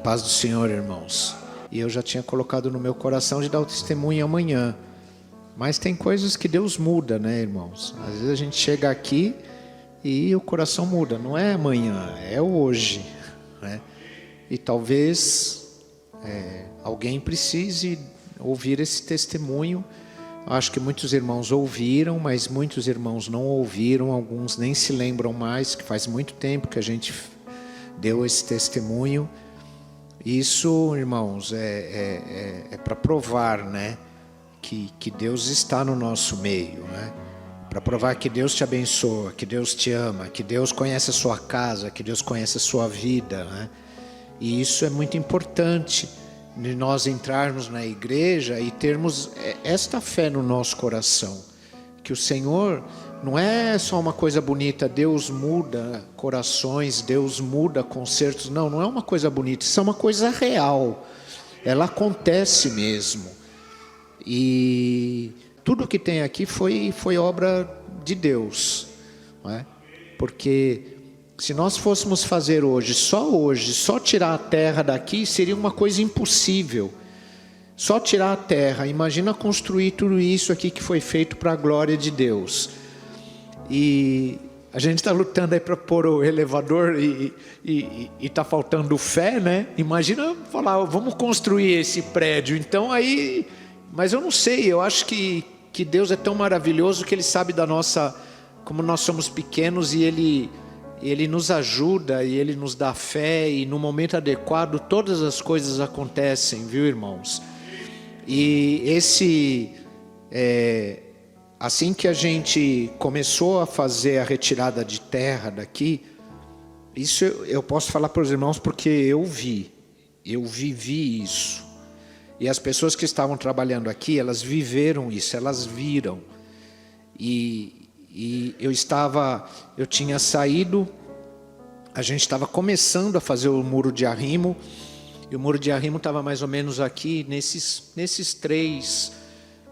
Paz do Senhor, irmãos. E eu já tinha colocado no meu coração de dar o testemunho amanhã. Mas tem coisas que Deus muda, né, irmãos? Às vezes a gente chega aqui e o coração muda. Não é amanhã, é hoje, né? E talvez alguém precise ouvir esse testemunho. Acho que muitos irmãos ouviram, mas muitos irmãos não ouviram. Alguns nem se lembram mais, que faz muito tempo que a gente deu esse testemunho. Isso, irmãos, é para provar, né, que Deus está no nosso meio, né? Para provar que Deus te abençoa, que Deus te ama, que Deus conhece a sua casa, que Deus conhece a sua vida, né? E isso é muito importante, de nós entrarmos na igreja e termos esta fé no nosso coração, que o Senhor não é só uma coisa bonita, Deus muda corações, Deus muda concertos. Não é uma coisa bonita, isso é uma coisa real, ela acontece mesmo. E tudo que tem aqui foi obra de Deus, não é? Porque se nós fôssemos fazer hoje, só tirar a terra daqui, seria uma coisa impossível. Só tirar a terra, imagina construir tudo isso aqui que foi feito para a glória de Deus. E a gente está lutando aí para pôr o elevador e está faltando fé, né? Imagina falar, vamos construir esse prédio. Então aí, mas eu não sei, eu acho que Deus é tão maravilhoso que Ele sabe da nossa, como nós somos pequenos, e Ele nos ajuda e Ele nos dá fé, e no momento adequado todas as coisas acontecem, viu, irmãos? E assim que a gente começou a fazer a retirada de terra daqui, isso eu posso falar para os irmãos porque eu vivi isso. E as pessoas que estavam trabalhando aqui, elas viveram isso, elas viram. E eu tinha saído, a gente estava começando a fazer o muro de arrimo, e o muro de arrimo estava mais ou menos aqui, nesses três,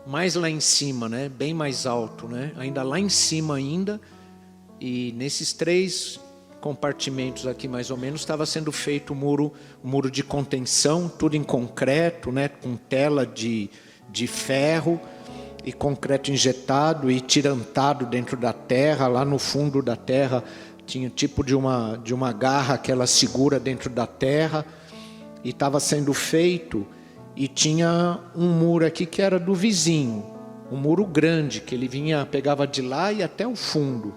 mais lá em cima, né? Bem mais alto, né? Ainda lá em cima ainda, e nesses três compartimentos aqui mais ou menos estava sendo feito o muro de contenção, tudo em concreto, né? Com tela de ferro e concreto injetado e tirantado dentro da terra. Lá no fundo da terra tinha tipo de uma garra que ela segura dentro da terra, e estava sendo feito. E tinha um muro aqui que era do vizinho, um muro grande, que ele pegava de lá e até o fundo.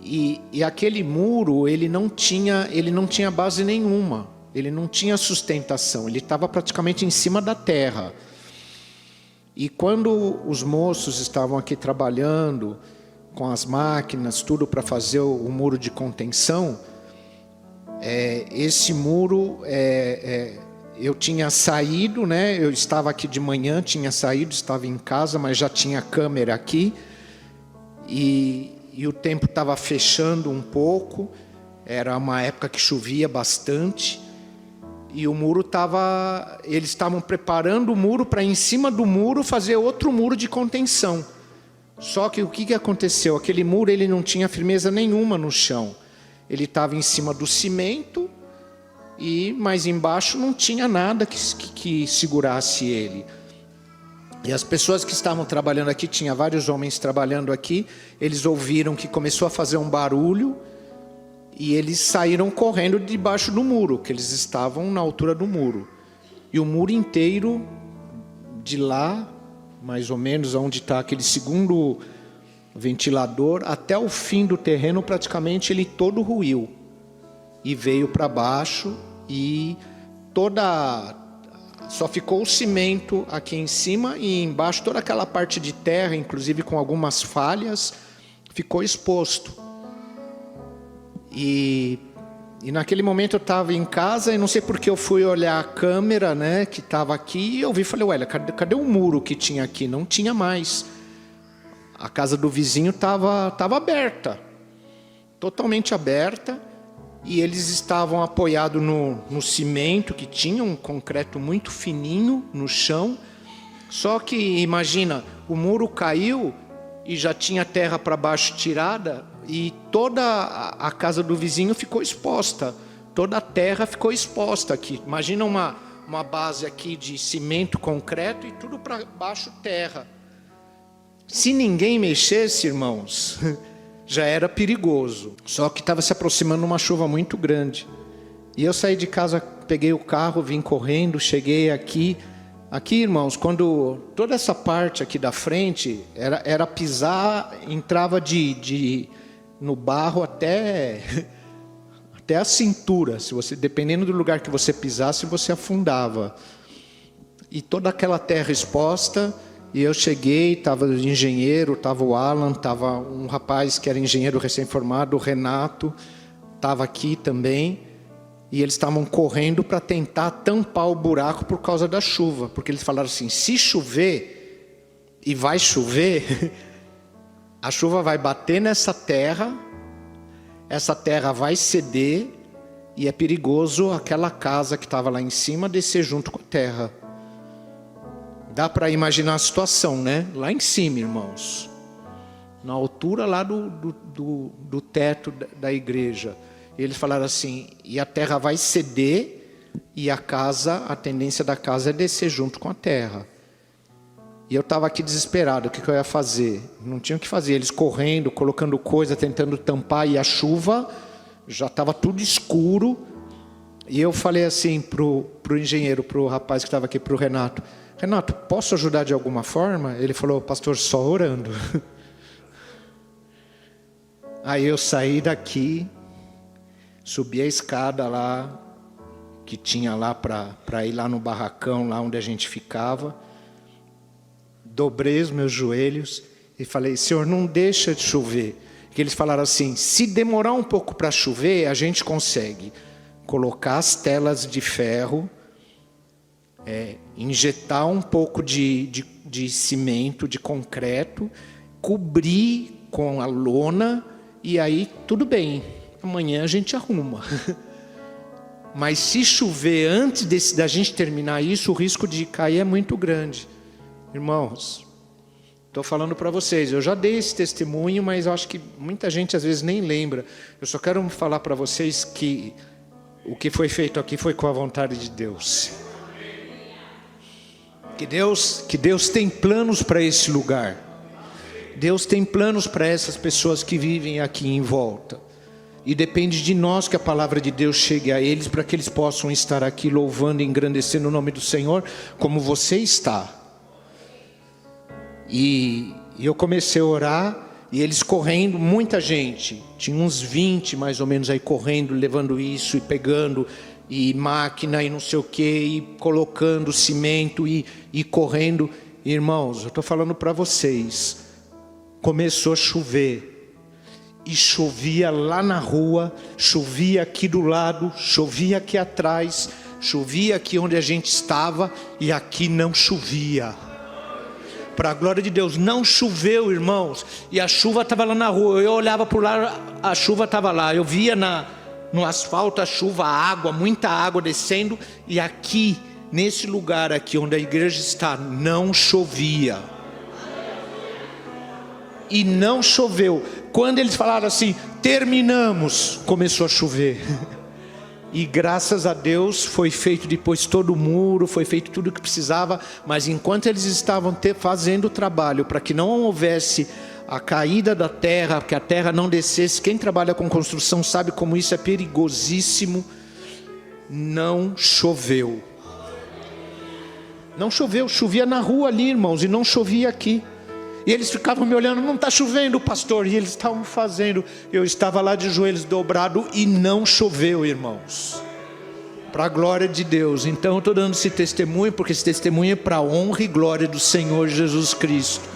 E aquele muro, ele não tinha base nenhuma, ele não tinha sustentação, ele estava praticamente em cima da terra. E quando os moços estavam aqui trabalhando com as máquinas, tudo para fazer o muro de contenção, esse muro, eu tinha saído, né? Eu estava aqui de manhã, tinha saído, estava em casa, mas já tinha câmera aqui, e o tempo estava fechando um pouco, era uma época que chovia bastante, e o muro eles estavam preparando o muro para em cima do muro fazer outro muro de contenção. Só que o que aconteceu? Aquele muro, ele não tinha firmeza nenhuma no chão, ele estava em cima do cimento, e mais embaixo não tinha nada que segurasse ele. E as pessoas que estavam trabalhando aqui, tinha vários homens trabalhando aqui, eles ouviram que começou a fazer um barulho, e eles saíram correndo debaixo do muro, que eles estavam na altura do muro. E o muro inteiro, de lá, mais ou menos onde está aquele segundo ventilador, até o fim do terreno, praticamente ele todo ruiu. E veio para baixo, e só ficou o cimento aqui em cima, e embaixo toda aquela parte de terra, inclusive com algumas falhas, ficou exposto. E naquele momento eu estava em casa, e não sei porque eu fui olhar a câmera, né, que estava aqui, e eu falei, ué, cadê o muro que tinha aqui? Não tinha mais. A casa do vizinho estava aberta, totalmente aberta, e eles estavam apoiados no cimento, que tinha um concreto muito fininho no chão. Só que imagina, o muro caiu e já tinha terra para baixo tirada, e toda a casa do vizinho ficou exposta, toda a terra ficou exposta aqui. Imagina uma base aqui de cimento, concreto e tudo para baixo terra. Se ninguém mexesse, irmãos, já era perigoso. Só que estava se aproximando uma chuva muito grande. E eu saí de casa, peguei o carro, vim correndo, cheguei aqui. Aqui, irmãos, quando toda essa parte aqui da frente era pisar, entrava no barro até a cintura. Se você, dependendo do lugar que você pisasse, você afundava. E toda aquela terra exposta. E eu cheguei, estava o engenheiro, estava o Alan, estava um rapaz que era engenheiro recém-formado, o Renato, estava aqui também. E eles estavam correndo para tentar tampar o buraco por causa da chuva. Porque eles falaram assim, se chover, e vai chover, a chuva vai bater nessa terra, essa terra vai ceder, e é perigoso aquela casa que estava lá em cima descer junto com a terra. Dá para imaginar a situação, né? Lá em cima, irmãos. Na altura lá do teto da igreja. E eles falaram assim, e a terra vai ceder, e a tendência da casa é descer junto com a terra. E eu estava aqui desesperado, o que eu ia fazer? Não tinha o que fazer, eles correndo, colocando coisa, tentando tampar, e a chuva, já estava tudo escuro. E eu falei assim pro engenheiro, pro rapaz que estava aqui, pro Renato, Renato, posso ajudar de alguma forma? Ele falou, pastor, só orando. Aí eu saí daqui, subi a escada lá, que tinha lá para ir lá no barracão, lá onde a gente ficava. Dobrei os meus joelhos e falei, Senhor, não deixa de chover. Que eles falaram assim, se demorar um pouco para chover, a gente consegue colocar as telas de ferro, injetar um pouco de cimento, de concreto, cobrir com a lona e aí tudo bem, amanhã a gente arruma. Mas se chover antes da gente terminar isso, o risco de cair é muito grande. Irmãos, estou falando para vocês, eu já dei esse testemunho, mas eu acho que muita gente às vezes nem lembra. Eu só quero falar para vocês que o que foi feito aqui foi com a vontade de Deus. Que Deus tem planos para esse lugar. Deus tem planos para essas pessoas que vivem aqui em volta. E depende de nós que a palavra de Deus chegue a eles, para que eles possam estar aqui louvando e engrandecendo o nome do Senhor, como você está. E eu comecei a orar, e eles correndo, muita gente. Tinha uns 20 mais ou menos aí correndo, levando isso e pegando, e máquina e não sei o que, e colocando cimento e correndo. Irmãos, eu estou falando para vocês, começou a chover, e chovia lá na rua, chovia aqui do lado, chovia aqui atrás, chovia aqui onde a gente estava, e aqui não chovia. Para a glória de Deus, não choveu, irmãos, e a chuva estava lá na rua, eu olhava por lá, a chuva estava lá, eu via no asfalto a chuva, a água, muita água descendo, e aqui, nesse lugar aqui onde a igreja está, não chovia. E não choveu. Quando eles falaram assim, terminamos, começou a chover. E graças a Deus foi feito depois todo o muro, foi feito tudo o que precisava, mas enquanto eles estavam fazendo o trabalho para que não houvesse a caída da terra, que a terra não descesse, quem trabalha com construção sabe como isso é perigosíssimo, não choveu. Não choveu, chovia na rua ali, irmãos, e não chovia aqui. E eles ficavam me olhando, não está chovendo, pastor. E eles estavam fazendo, eu estava lá de joelhos dobrado e não choveu, irmãos. Para a glória de Deus. Então eu estou dando esse testemunho, porque esse testemunho é para a honra e glória do Senhor Jesus Cristo.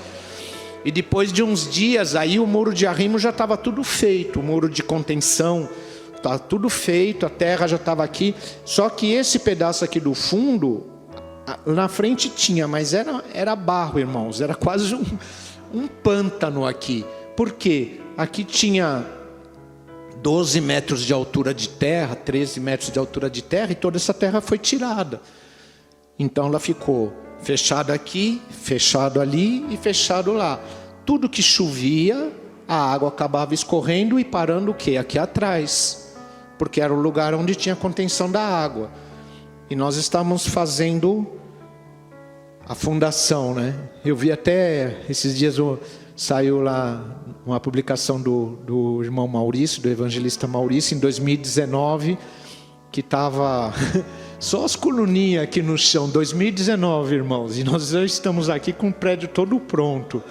E depois de uns dias, aí o muro de arrimo já estava tudo feito, o muro de contenção, está tudo feito, a terra já estava aqui. Só que esse pedaço aqui do fundo, na frente tinha, mas era barro, irmãos, era quase um pântano aqui. Por quê? Aqui tinha 12 metros de altura de terra, 13 metros de altura de terra, e toda essa terra foi tirada. Então ela ficou fechada aqui, fechado ali e fechado lá. Tudo que chovia, a água acabava escorrendo e parando o quê? Aqui atrás. porque era o lugar onde tinha contenção da água. E nós estávamos fazendo a fundação, né? Eu vi até esses dias, saiu lá uma publicação do irmão Maurício, do evangelista Maurício, em 2019, que estava só as coluninhas aqui no chão. 2019, irmãos, e nós já estamos aqui com o prédio todo pronto.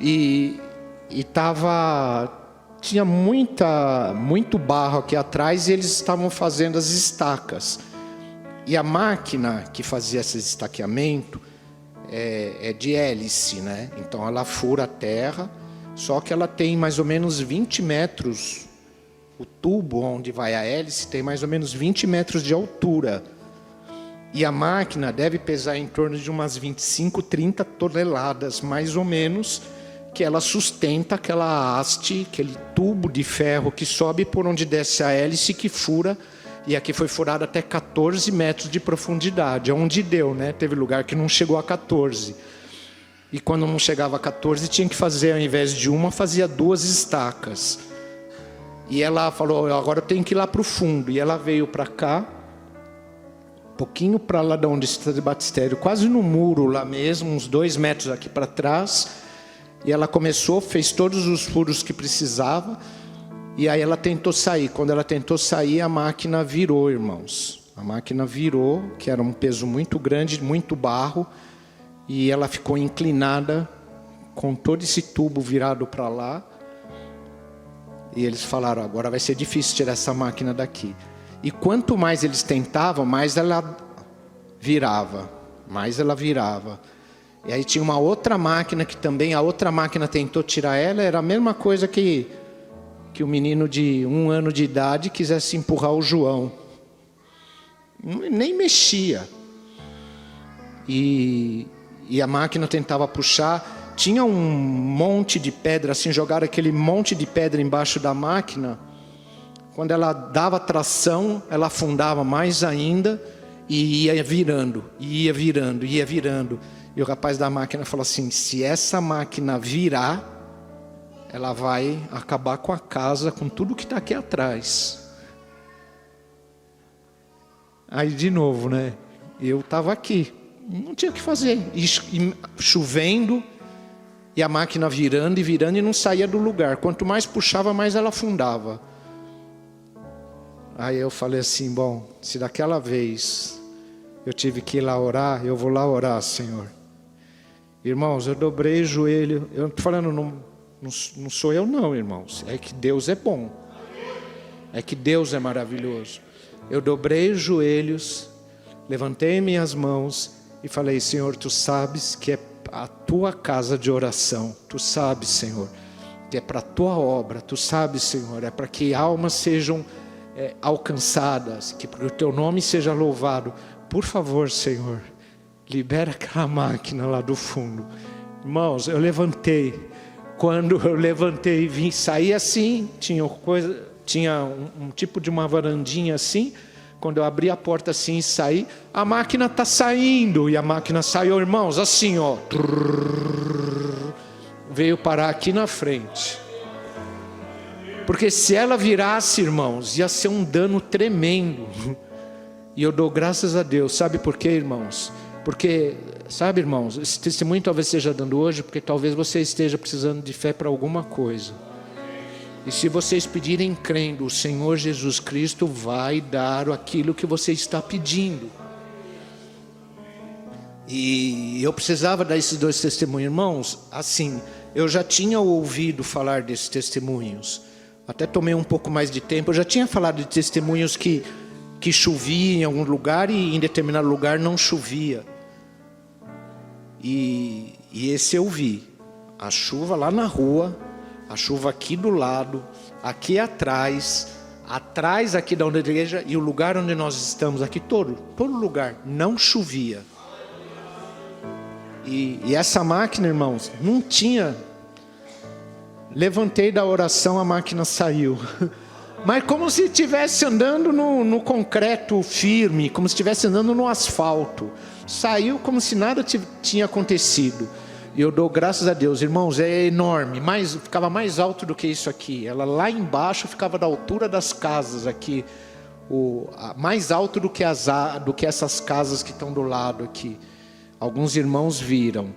E tinha muito barro aqui atrás, e eles estavam fazendo as estacas. E a máquina que fazia esse estaqueamento é de hélice, né? Então ela fura a terra, só que ela tem mais ou menos 20 metros. O tubo onde vai a hélice tem mais ou menos 20 metros de altura. E a máquina deve pesar em torno de umas 25, 30 toneladas, mais ou menos, que ela sustenta aquela haste, aquele tubo de ferro que sobe por onde desce a hélice, que fura. E aqui foi furado até 14 metros de profundidade, é onde deu, né? Teve lugar que não chegou a 14. E quando não chegava a 14, tinha que fazer, ao invés de uma, fazia 2 estacas. E ela falou, agora eu tenho que ir lá para o fundo. E ela veio para cá, um pouquinho para lá de onde está o batistério, quase no muro lá mesmo, uns 2 metros aqui para trás. E ela começou, fez todos os furos que precisava. E aí ela tentou sair. Quando ela tentou sair, a máquina virou, irmãos. A máquina virou, que era um peso muito grande, muito barro. E ela ficou inclinada, com todo esse tubo virado para lá. E eles falaram, agora vai ser difícil tirar essa máquina daqui. E quanto mais eles tentavam, mais ela virava. Mais ela virava. E aí tinha uma outra máquina que também, a outra máquina tentou tirar ela. Era a mesma coisa que o menino de 1 ano de idade quisesse empurrar o João. Nem mexia. E a máquina tentava puxar. Tinha um monte de pedra, assim, jogaram aquele monte de pedra embaixo da máquina. Quando ela dava tração, ela afundava mais ainda e ia virando, ia virando, ia virando. E o rapaz da máquina falou assim, se essa máquina virar, ela vai acabar com a casa, com tudo que está aqui atrás. Aí de novo, né? Eu estava aqui, não tinha o que fazer. E chovendo, e a máquina virando e não saía do lugar. Quanto mais puxava, mais ela afundava. Aí eu falei assim, bom, se daquela vez eu tive que ir lá orar, eu vou lá orar, Senhor. Irmãos, eu dobrei o joelho. Eu estou falando, não sou eu não, irmãos. É que Deus é bom. É que Deus é maravilhoso. Eu dobrei os joelhos, levantei minhas mãos e falei, Senhor, Tu sabes que é a Tua casa de oração. Tu sabes, Senhor, que é para a Tua obra. Tu sabes, Senhor, é para que almas sejam alcançadas, que o Teu nome seja louvado. Por favor, Senhor, libera aquela máquina lá do fundo. Irmãos, eu levantei. Quando eu levantei e vim sair assim, tinha um tipo de uma varandinha assim. Quando eu abri a porta assim e saí, a máquina está saindo. E a máquina saiu, irmãos, assim, ó. Veio parar aqui na frente. Porque se ela virasse, irmãos, ia ser um dano tremendo. E eu dou graças a Deus. Sabe por quê, irmãos? Porque, sabe, irmãos, esse testemunho talvez esteja dando hoje, porque talvez você esteja precisando de fé para alguma coisa. E se vocês pedirem crendo, o Senhor Jesus Cristo vai dar aquilo que você está pedindo. E eu precisava dar esses 2 testemunhos, irmãos. Assim, eu já tinha ouvido falar desses testemunhos. Até tomei um pouco mais de tempo. Eu já tinha falado de testemunhos que chovia em algum lugar e em determinado lugar não chovia. E esse eu vi. A chuva lá na rua, a chuva aqui do lado, aqui atrás aqui da igreja, e o lugar onde nós estamos aqui, todo lugar, não chovia. E essa máquina, irmãos, não tinha. Levantei da oração, a máquina saiu. Mas como se estivesse andando no concreto firme, como se estivesse andando no asfalto. Saiu como se nada tinha acontecido. E eu dou graças a Deus, irmãos, é enorme, ficava mais alto do que isso aqui. Ela lá embaixo ficava da altura das casas aqui, mais alto do que essas casas que estão do lado aqui. Alguns irmãos viram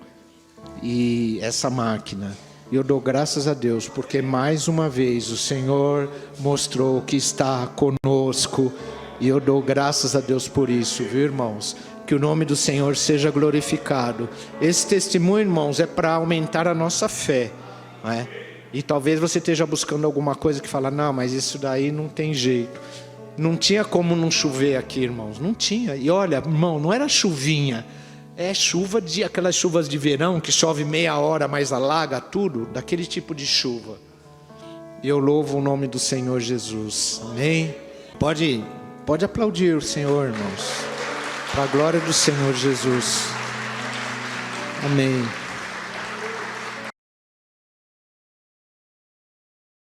e essa máquina. E eu dou graças a Deus, porque mais uma vez o Senhor mostrou que está conosco. E eu dou graças a Deus por isso, viu, irmãos? Que o nome do Senhor seja glorificado. Esse testemunho, irmãos, é para aumentar a nossa fé, não é? E talvez você esteja buscando alguma coisa que fala, não, mas isso daí não tem jeito. Não tinha como não chover aqui, irmãos, não tinha. E olha, irmão, não era chuvinha, é chuva aquelas chuvas de verão que chove meia hora, mas alaga tudo, daquele tipo de chuva. E eu louvo o nome do Senhor Jesus, amém? Pode aplaudir o Senhor, irmãos. Para a glória do Senhor Jesus. Amém.